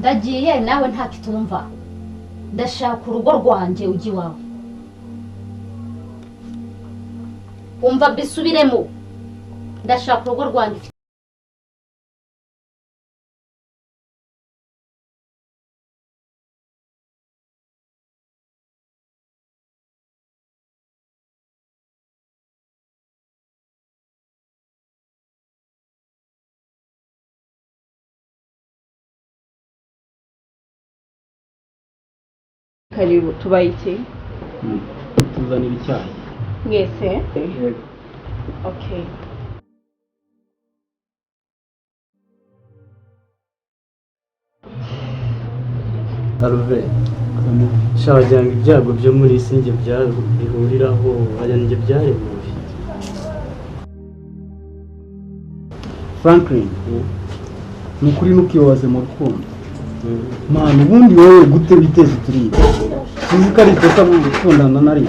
ndagiye nawe nta kitumva ndashaka urugo rwanjye ugi wawe umva bisubiremo ndashaka urugo rwanjye karibu tubaye iki tuzanira icyayi mwese yego okay Aruve shabagira ngo ibyago byo muri isi njye bihuriraho aya njye byaremuye Franklin nukuri nukiyobaze mu rukundo mwana ubundi wowe gute biteze turiye tuzi ko ari ikosa mu gukundana nari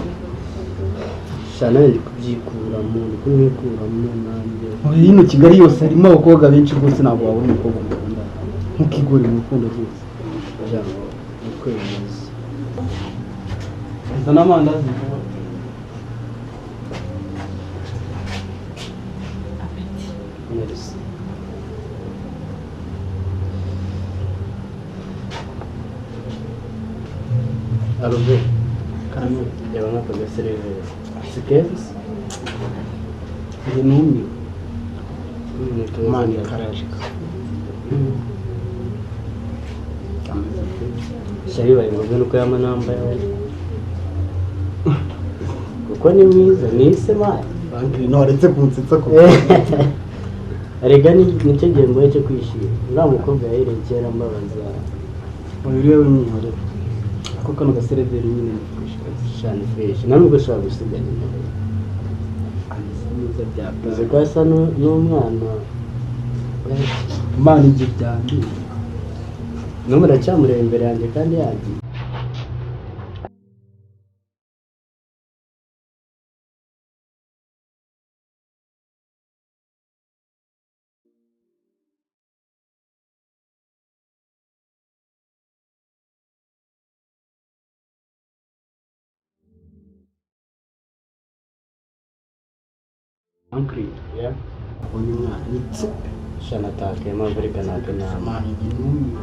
shana ndi kubyikuramo ndi kumwikuramo nanjye muri hino Kigali yose harimo abakobwa benshi rwose ntabwo wabona umukobwa mukunda ntukigore mu rukundo rwose ijambo ukwemeza zana amandazi merci Aruve kandi yaba nk'akaga seriveri sikezi njye numiwe mani karaje shari bari ngombwa nuko yama namba yawe kuko ni mwiza nise mani Franklin ntaretse kunsetsa ko arega nicyo gihe mbaye cyo kwishima uriya mukobwa yahereye kera mbabaza uyu rero nyihorera ako kano gasereveri nyine shani fresh ntabwo ushobora gusigara imbere neza byapa uzi ko asa n'umwana imana igihe byandiye muracyamureba imbere yanjye kandi yagiye Franklin yeah uyu mwana nitse shana take mavrika nake nama imana igihe numiwe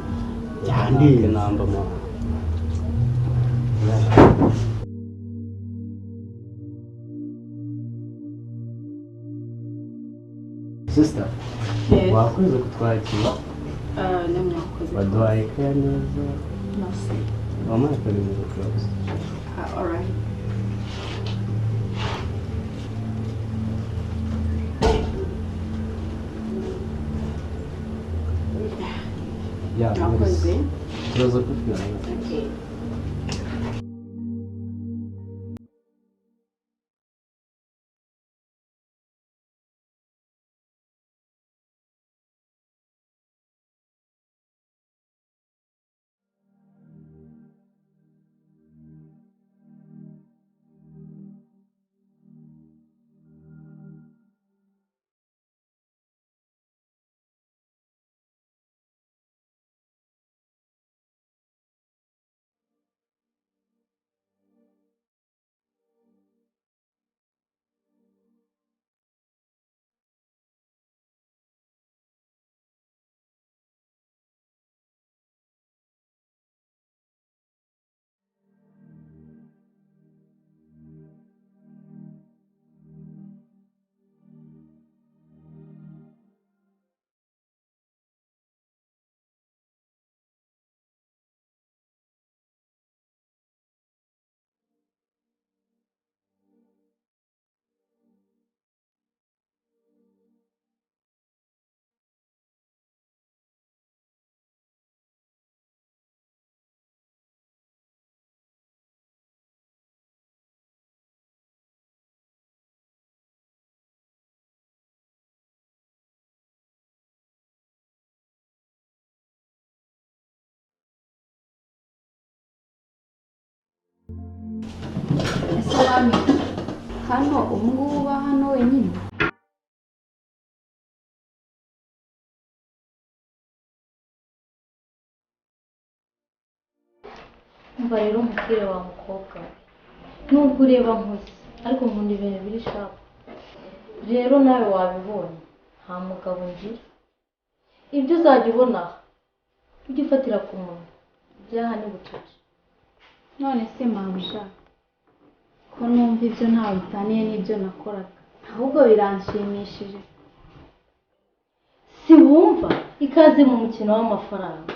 yandiye namba mo sister wakoze kutwakira namwe wakoze waduhaye kaya neza merci wamaye kabiri close alright yeah wakoze tuzo kufika okay Salami hano ubu hano wenyine umva rero umukire wa mukobwa nubwo ureba nkuze ariko nkunda ibintu biri sharp rero nawe wabibonye nta mugabo ngira ibyo uzajya ubona ujye ufatira ku munwa ibyaha ni bucece none se mama ko numva ibyo ntawe bitaniye n'ibyo nakoraga ahubwo biranshimishije si wumva ikaze mu mukino w'amafaranga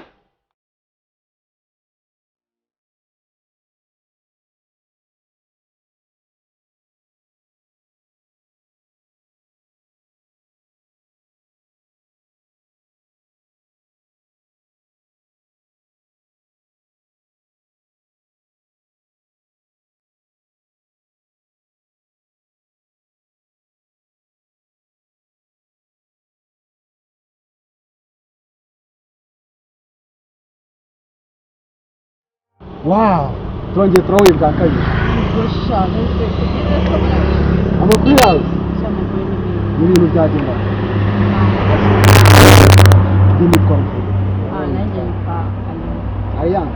Wow, turongeye turahuye bwa kabiri. Amakuru yawe n'ibintu byagenda n'imikwa nanjye nitwa Ariane.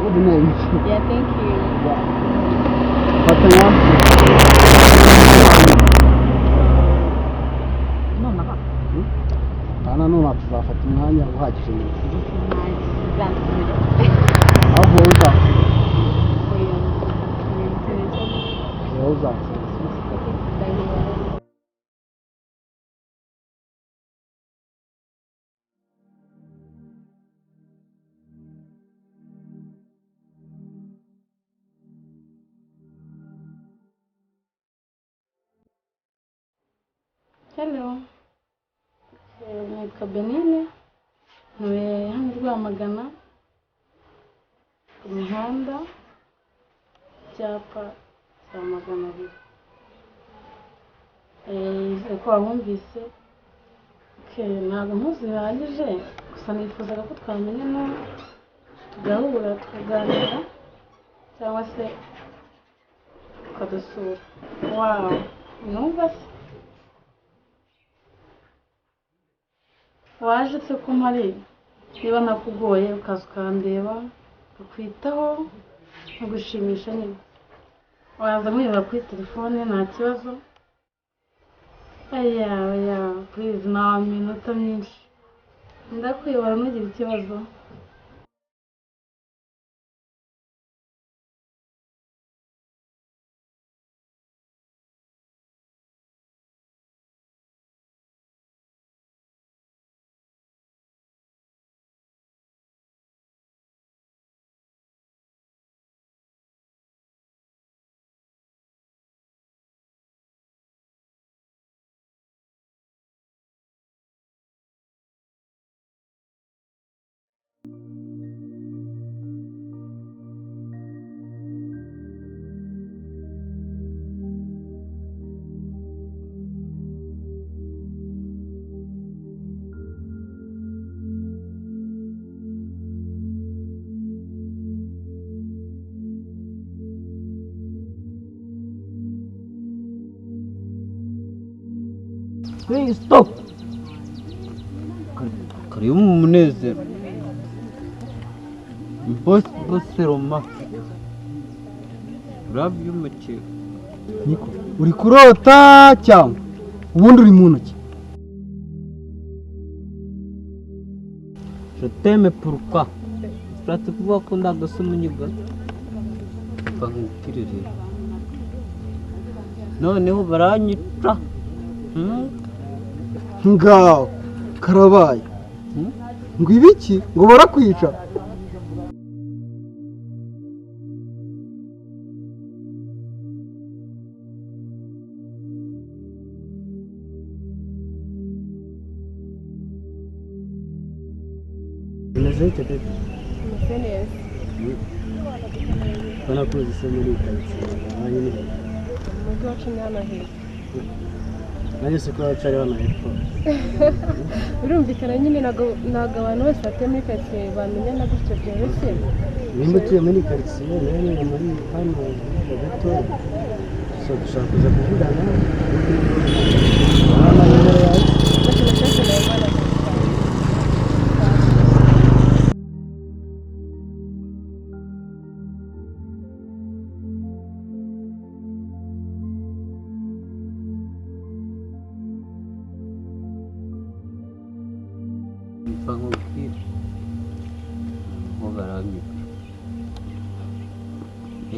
Good name. Yeah, thank you. Fatanya none tuzafata umwanya uhagije neza aho wowe uzaza Hello. Nitwa Benine. Ntuye hano i Rwamagana. Ku mihanda. Icyapa cya Magana abiri. Ko wabumvise. Ntabwo ntuzi bihagije. Gusa nifuzaga ko twamenyana tugahura tukaganira cyangwa se tukadusura. Wow. Numva se waje se ko mpari niba nakugoye ukaza ukandeba ukwitaho nkagushimisha nyine waza mwireba kuri telefone nta kibazo aya please nta minota myinshi ndakwibara ntugire ikibazo Hey, stop! Karibu mu munezero. Bose Roma. Urabyumukira. Niko uri kurota cyangwa ubundi uri mu ntoki. Je t'aime pourquoi? Uretse kuvuga ko ndagasa umunyiga. Bankukirire. Noneho baranyica. Ngaho karabaye. Ngo ibiki ngo barakwica. Umeze bite? Umeze neza. Bana kuzi se muri karitsiye. Hanyuma Umujyi wacu ni hano heza. nanjye se ko wacari hano hepfo. Birumvikana nyine ntabwo abantu bose batuye muri karitsiye bamenya na gutyo byoroshye. Nimba utuye muri karitsiye nayo ni muri hano gato. So dushaka kuza kuvugana.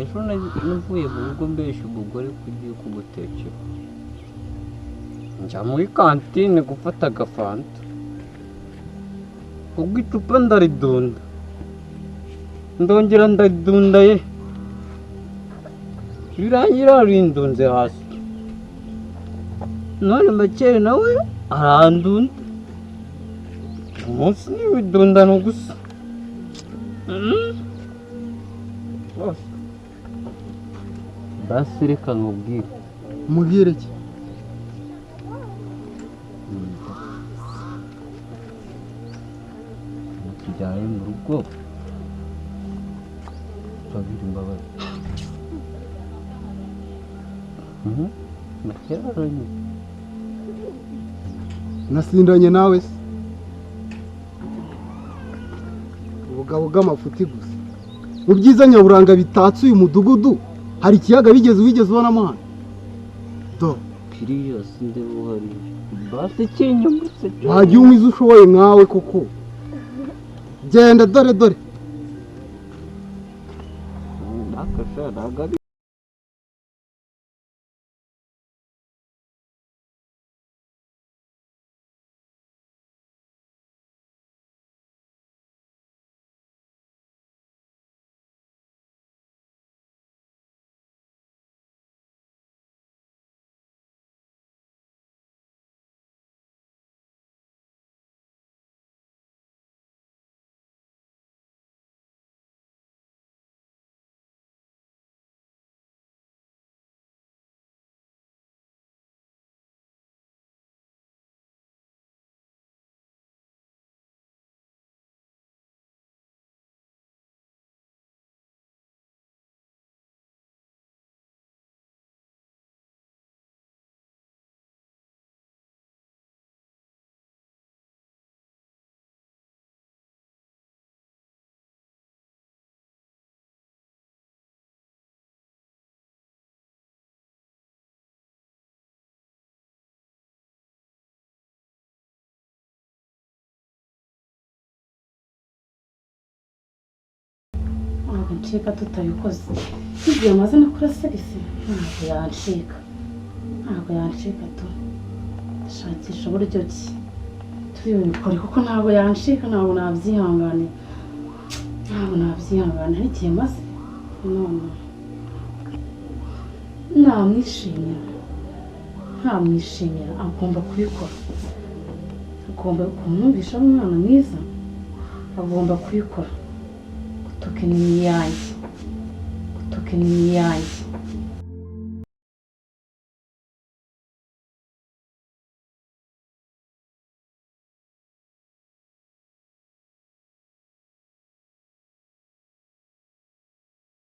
ejo navuye mu rugo mbesha umugore ko ugiye kugutekera njya muri kantine gufata agafanta ubwo icupa ndaridunda ndongera ndaridunda ye birangira rindunze hasi none makere nawe arandunda umunsi n'ibidundano gusa basi reka nkubwire mubwire ki tujyane mu rugo turagira imbabazi nakeraranye nasindanye nawe se ubugabo bw'amafuti gusa mu byiza nyaburanga bitatse uyu mudugudu hari ikiyaga wigeze ubona amahane do kiriya sinde buhari basi kinyumbutse wajya unywa izo ushoboye nkawe koko genda dore nakasharaga ntabwo ncika tutabikoze igihe amaze no kurasirisi ntabwo yancika tu shakisha uburyo ki tubibikore kuko ntabwo yancika ntabwo nabyihanganira n'igihe maze none ntamwishimira agomba kubikora agomba kumwumvisha ari umwana mwiza agomba kubikora gutuka ni iyanjye